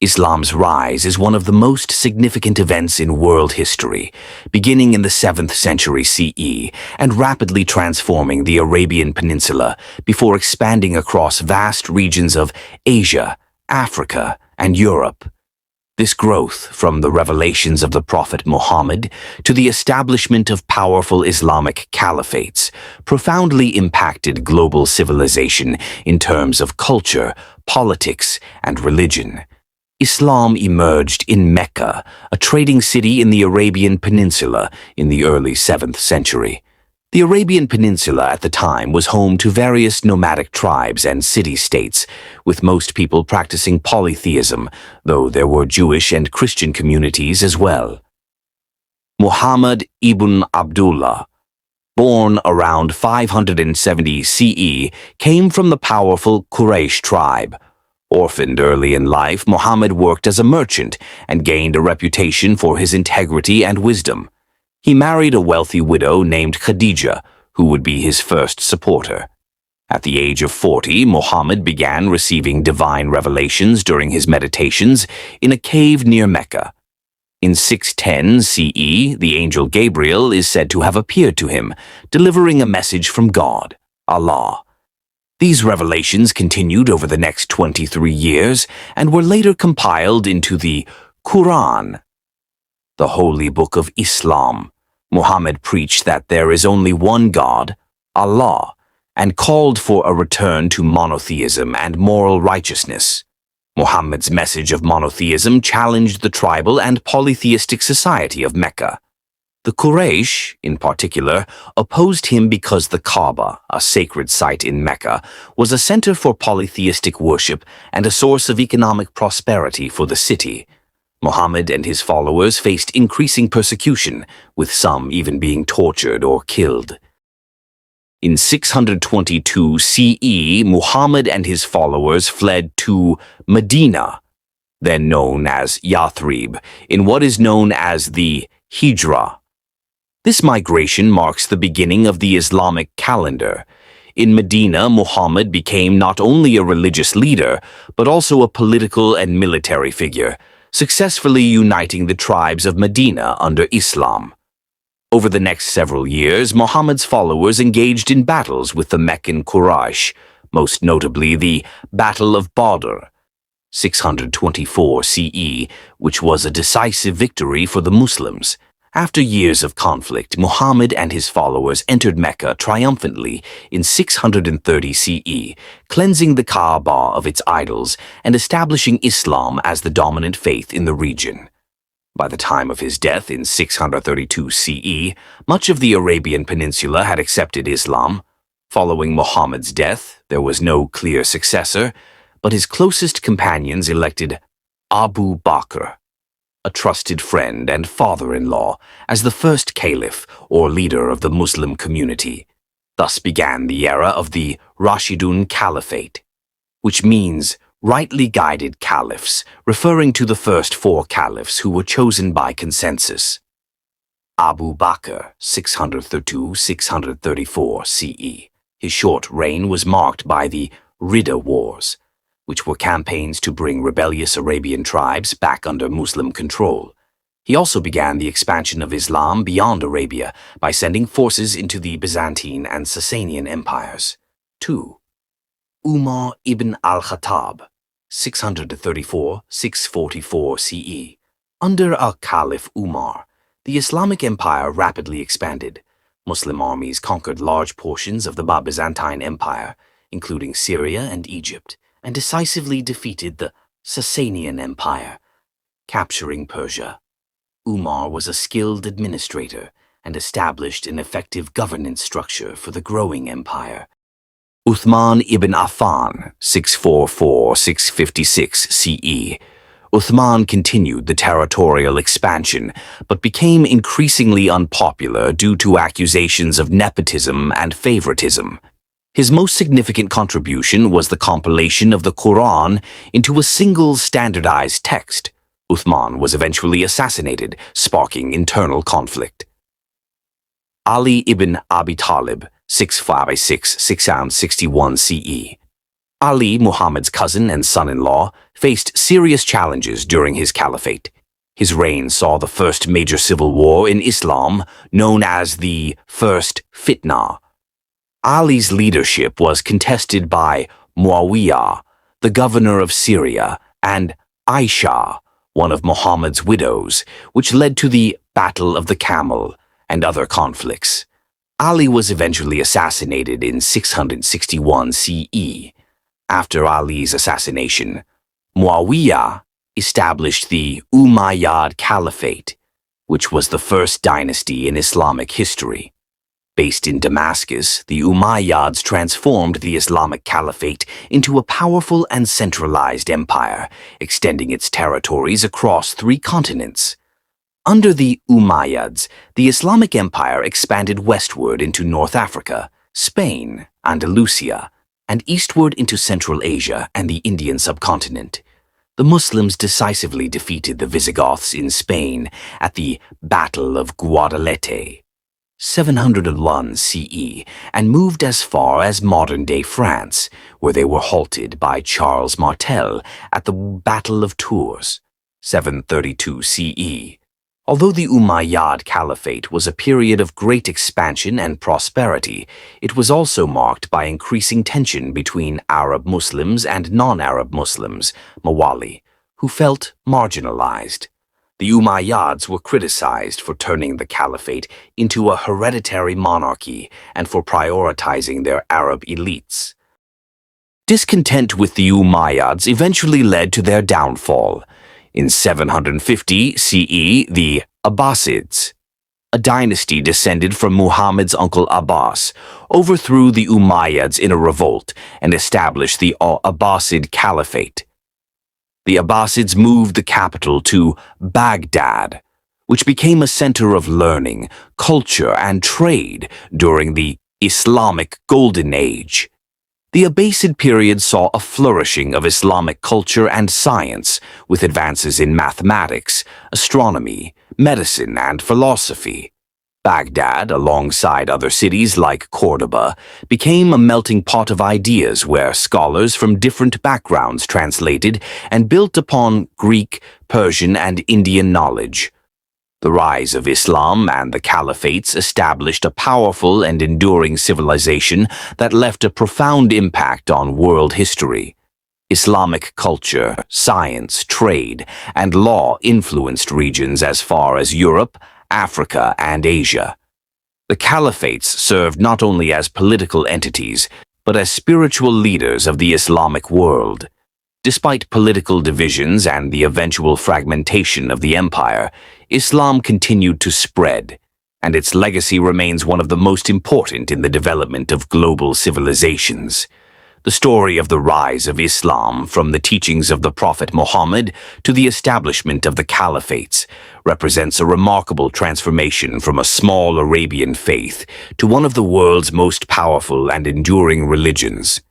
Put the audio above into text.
Islam's rise is one of the most significant events in world history, beginning in the 7th century CE and rapidly transforming the Arabian Peninsula before expanding across vast regions of Asia, Africa, and Europe. This growth, from the revelations of the Prophet Muhammad to the establishment of powerful Islamic caliphates, profoundly impacted global civilization in terms of culture, politics, and religion. Islam emerged in Mecca, a trading city in the Arabian Peninsula, in the early 7th century. The Arabian Peninsula at the time was home to various nomadic tribes and city-states, with most people practicing polytheism, though there were Jewish and Christian communities as well. Muhammad ibn Abdullah, born around 570 CE, came from the powerful Quraysh tribe. Orphaned early in life, Muhammad worked as a merchant and gained a reputation for his integrity and wisdom. He married a wealthy widow named Khadija, who would be his first supporter. At the age of 40, Muhammad began receiving divine revelations during his meditations in a cave near Mecca. In 610 CE, the angel Gabriel is said to have appeared to him, delivering a message from God, Allah. These revelations continued over the next 23 years and were later compiled into the Qur'an, the holy book of Islam. Muhammad preached that there is only one God, Allah, and called for a return to monotheism and moral righteousness. Muhammad's message of monotheism challenged the tribal and polytheistic society of Mecca. The Quraysh, in particular, opposed him because the Kaaba, a sacred site in Mecca, was a center for polytheistic worship and a source of economic prosperity for the city. Muhammad and his followers faced increasing persecution, with some even being tortured or killed. In 622 CE, Muhammad and his followers fled to Medina, then known as Yathrib, in what is known as the Hijra. This migration marks the beginning of the Islamic calendar. In Medina, Muhammad became not only a religious leader, but also a political and military figure, successfully uniting the tribes of Medina under Islam. Over the next several years, Muhammad's followers engaged in battles with the Meccan Quraysh, most notably the Battle of Badr, 624 CE, which was a decisive victory for the Muslims. After years of conflict, Muhammad and his followers entered Mecca triumphantly in 630 CE, cleansing the Kaaba of its idols and establishing Islam as the dominant faith in the region. By the time of his death in 632 CE, much of the Arabian Peninsula had accepted Islam. Following Muhammad's death, there was no clear successor, but his closest companions elected Abu Bakr, a trusted friend and father-in-law, as the first caliph or leader of the Muslim community. Thus began the era of the Rashidun Caliphate, which means rightly guided caliphs, referring to the first 4 caliphs who were chosen by consensus. Abu Bakr, 632-634 CE. His short reign was marked by the Ridda Wars, which were campaigns to bring rebellious Arabian tribes back under Muslim control. He also began the expansion of Islam beyond Arabia by sending forces into the Byzantine and Sasanian empires. 2. Umar ibn al-Khattab, 634-644 CE. Under Caliph Umar, the Islamic Empire rapidly expanded. Muslim armies conquered large portions of the Byzantine Empire, including Syria and Egypt, and decisively defeated the Sasanian Empire, capturing Persia. Umar was a skilled administrator and established an effective governance structure for the growing empire. Uthman ibn Affan, 644-656 CE. Uthman continued the territorial expansion, but became increasingly unpopular due to accusations of nepotism and favoritism. His most significant contribution was the compilation of the Qur'an into a single standardized text. Uthman was eventually assassinated, sparking internal conflict. Ali ibn Abi Talib, 656-661 CE. Ali, Muhammad's cousin and son-in-law, faced serious challenges during his caliphate. His reign saw the first major civil war in Islam, known as the First Fitna. Ali's leadership was contested by Muawiyah, the governor of Syria, and Aisha, one of Muhammad's widows, which led to the Battle of the Camel and other conflicts. Ali was eventually assassinated in 661 CE. After Ali's assassination, Muawiyah established the Umayyad Caliphate, which was the first dynasty in Islamic history. Based in Damascus, the Umayyads transformed the Islamic Caliphate into a powerful and centralized empire, extending its territories across 3 continents. Under the Umayyads, the Islamic Empire expanded westward into North Africa, Spain, Andalusia, and eastward into Central Asia and the Indian subcontinent. The Muslims decisively defeated the Visigoths in Spain at the Battle of Guadalete, 701 CE, and moved as far as modern-day France, where they were halted by Charles Martel at the Battle of Tours, 732 CE. Although the Umayyad Caliphate was a period of great expansion and prosperity, it was also marked by increasing tension between Arab Muslims and non-Arab Muslims, Mawali, who felt marginalized. The Umayyads were criticized for turning the caliphate into a hereditary monarchy and for prioritizing their Arab elites. Discontent with the Umayyads eventually led to their downfall. In 750 CE, the Abbasids, a dynasty descended from Muhammad's uncle Abbas, overthrew the Umayyads in a revolt and established the Abbasid Caliphate. The Abbasids moved the capital to Baghdad, which became a center of learning, culture, and trade during the Islamic Golden Age. The Abbasid period saw a flourishing of Islamic culture and science, with advances in mathematics, astronomy, medicine, and philosophy. Baghdad, alongside other cities like Cordoba, became a melting pot of ideas where scholars from different backgrounds translated and built upon Greek, Persian, and Indian knowledge. The rise of Islam and the caliphates established a powerful and enduring civilization that left a profound impact on world history. Islamic culture, science, trade, and law influenced regions as far as Europe, Africa, and Asia. The caliphates served not only as political entities, but as spiritual leaders of the Islamic world. Despite political divisions and the eventual fragmentation of the empire, Islam continued to spread, and its legacy remains one of the most important in the development of global civilizations. The story of the rise of Islam, from the teachings of the Prophet Muhammad to the establishment of the caliphates, represents a remarkable transformation from a small Arabian faith to one of the world's most powerful and enduring religions.